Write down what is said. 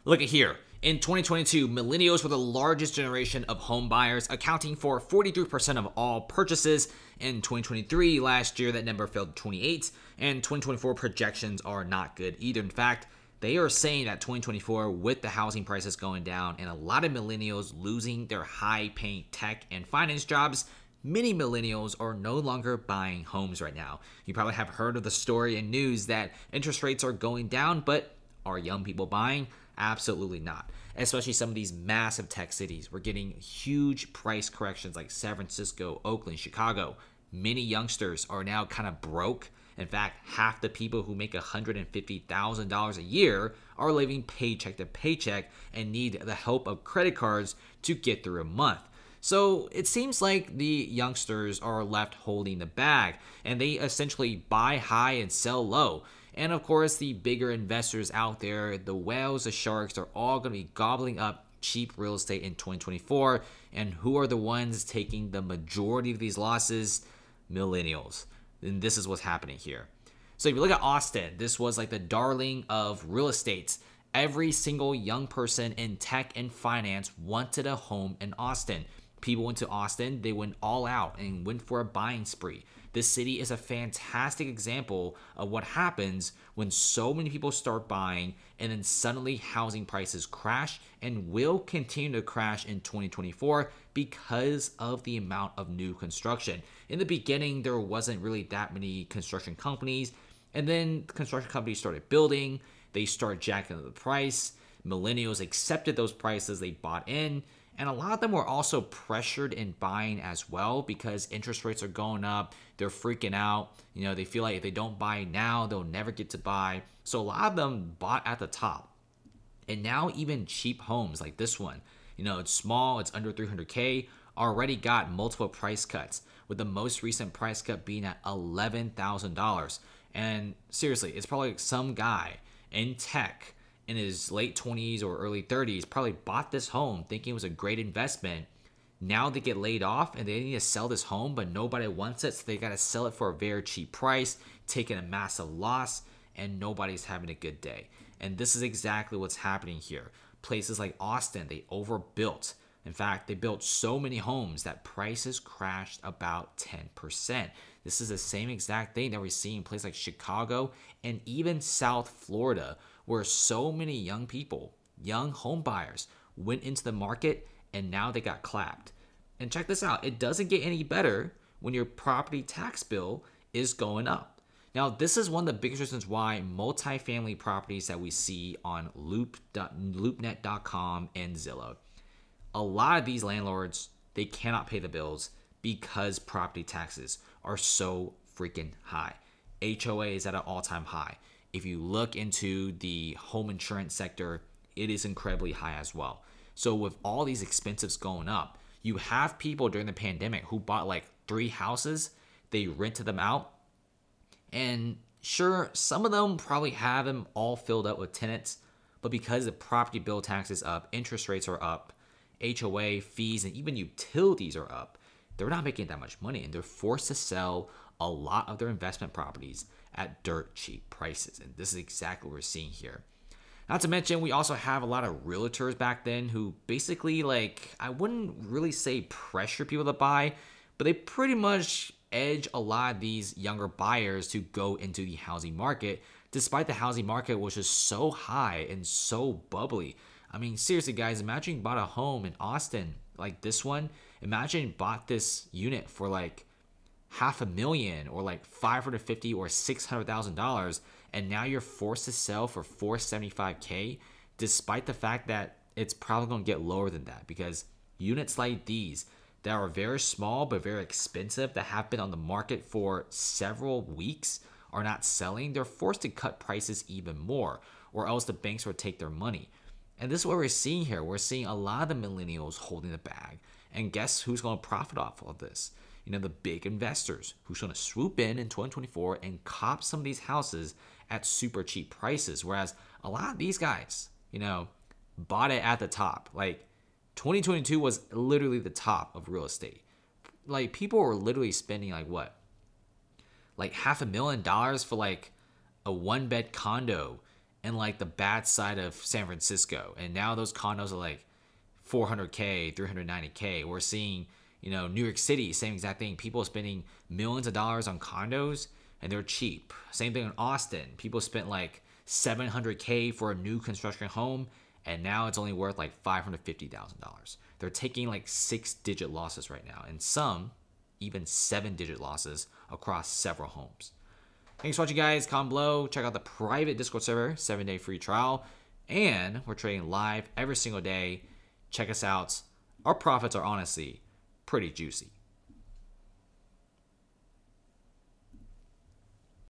Look at here. In 2022, millennials were the largest generation of home buyers, accounting for 43% of all purchases. In 2023, last year, that number fell to 28, and 2024 projections are not good either. In fact, they are saying that 2024, with the housing prices going down and a lot of millennials losing their high-paying tech and finance jobs, many millennials are no longer buying homes right now. You probably have heard of the story in news that interest rates are going down, but are young people buying? Absolutely not. Especially some of these massive tech cities. We're getting huge price corrections like San Francisco, Oakland, Chicago. Many youngsters are now kind of broke. In fact, half the people who make $150,000 a year are living paycheck to paycheck and need the help of credit cards to get through a month. So it seems like the youngsters are left holding the bag, and they essentially buy high and sell low. And of course, the bigger investors out there, the whales, the sharks, are all going to be gobbling up cheap real estate in 2024. And who are the ones taking the majority of these losses? Millennials. And this is what's happening here. So if you look at Austin, this was like the darling of real estate. Every single young person in tech and finance wanted a home in Austin. People went to Austin, they went all out and went for a buying spree. This city is a fantastic example of what happens when so many people start buying and then suddenly housing prices crash and will continue to crash in 2024 because of the amount of new construction. In the beginning, there wasn't really that many construction companies, and then construction companies started building, they started jacking up the price, millennials accepted those prices, they bought in. And a lot of them were also pressured in buying as well because interest rates are going up. They're freaking out. You know, they feel like if they don't buy now, they'll never get to buy. So a lot of them bought at the top. And now even cheap homes like this one, you know, it's small, it's under 300K, already got multiple price cuts, with the most recent price cut being at $11,000. And seriously, it's probably some guy in tech in his late 20s or early 30s probably bought this home thinking it was a great investment. Now they get laid off and they need to sell this home, but nobody wants it, so they got to sell it for a very cheap price, taking a massive loss, and nobody's having a good day. And this is exactly what's happening here. Places like Austin, they overbuilt. In fact, they built so many homes that prices crashed about 10%. This is the same exact thing that we're seeing in places like Chicago and even South Florida, where so many young people, young home buyers, went into the market and now they got clapped. And check this out, it doesn't get any better when your property tax bill is going up. Now, this is one of the biggest reasons why multifamily properties that we see on LoopNet.com and Zillow, a lot of these landlords, they cannot pay the bills because property taxes are so freaking high. HOA is at an all-time high. If you look into the home insurance sector, it is incredibly high as well. So with all these expenses going up, you have people during the pandemic who bought like 3 houses, they rented them out, and sure, some of them probably have them all filled up with tenants, but because the property bill tax is up, interest rates are up, HOA fees and even utilities are up, they're not making that much money, and they're forced to sell a lot of their investment properties at dirt cheap prices. And this is exactly what we're seeing here. Not to mention, we also have a lot of realtors back then who basically, like, I wouldn't really say pressure people to buy, but they pretty much edge a lot of these younger buyers to go into the housing market, despite the housing market was just so high and so bubbly. I mean, seriously, guys, imagine you bought a home in Austin like this one. Imagine you bought this unit for like $500,000 or like $550,000 or $600,000, and now you're forced to sell for $475K, despite the fact that it's probably going to get lower than that, because units like these that are very small but very expensive, that have been on the market for several weeks, are not selling. They're forced to cut prices even more, or else the banks will take their money. And this is what we're seeing here. We're seeing a lot of the millennials holding the bag. And guess who's going to profit off of this? You know, the big investors who's going to swoop in 2024 and cop some of these houses at super cheap prices. Whereas a lot of these guys, you know, bought it at the top. Like 2022 was literally the top of real estate. Like people were literally spending like what? Like $500,000 for like a 1-bed condo in like the bad side of San Francisco, and now those condos are like 400K, 390K. We're seeing, New York City, same exact thing. People spending millions of dollars on condos and they're cheap. Same thing in Austin. People spent like 700K for a new construction home, and now it's only worth like $550,000. They're taking like 6-digit losses right now, and some even 7-digit losses across several homes. Thanks for watching, guys. Comment below. Check out the private Discord server, 7-day free trial. And we're trading live every single day. Check us out. Our profits are honestly pretty juicy.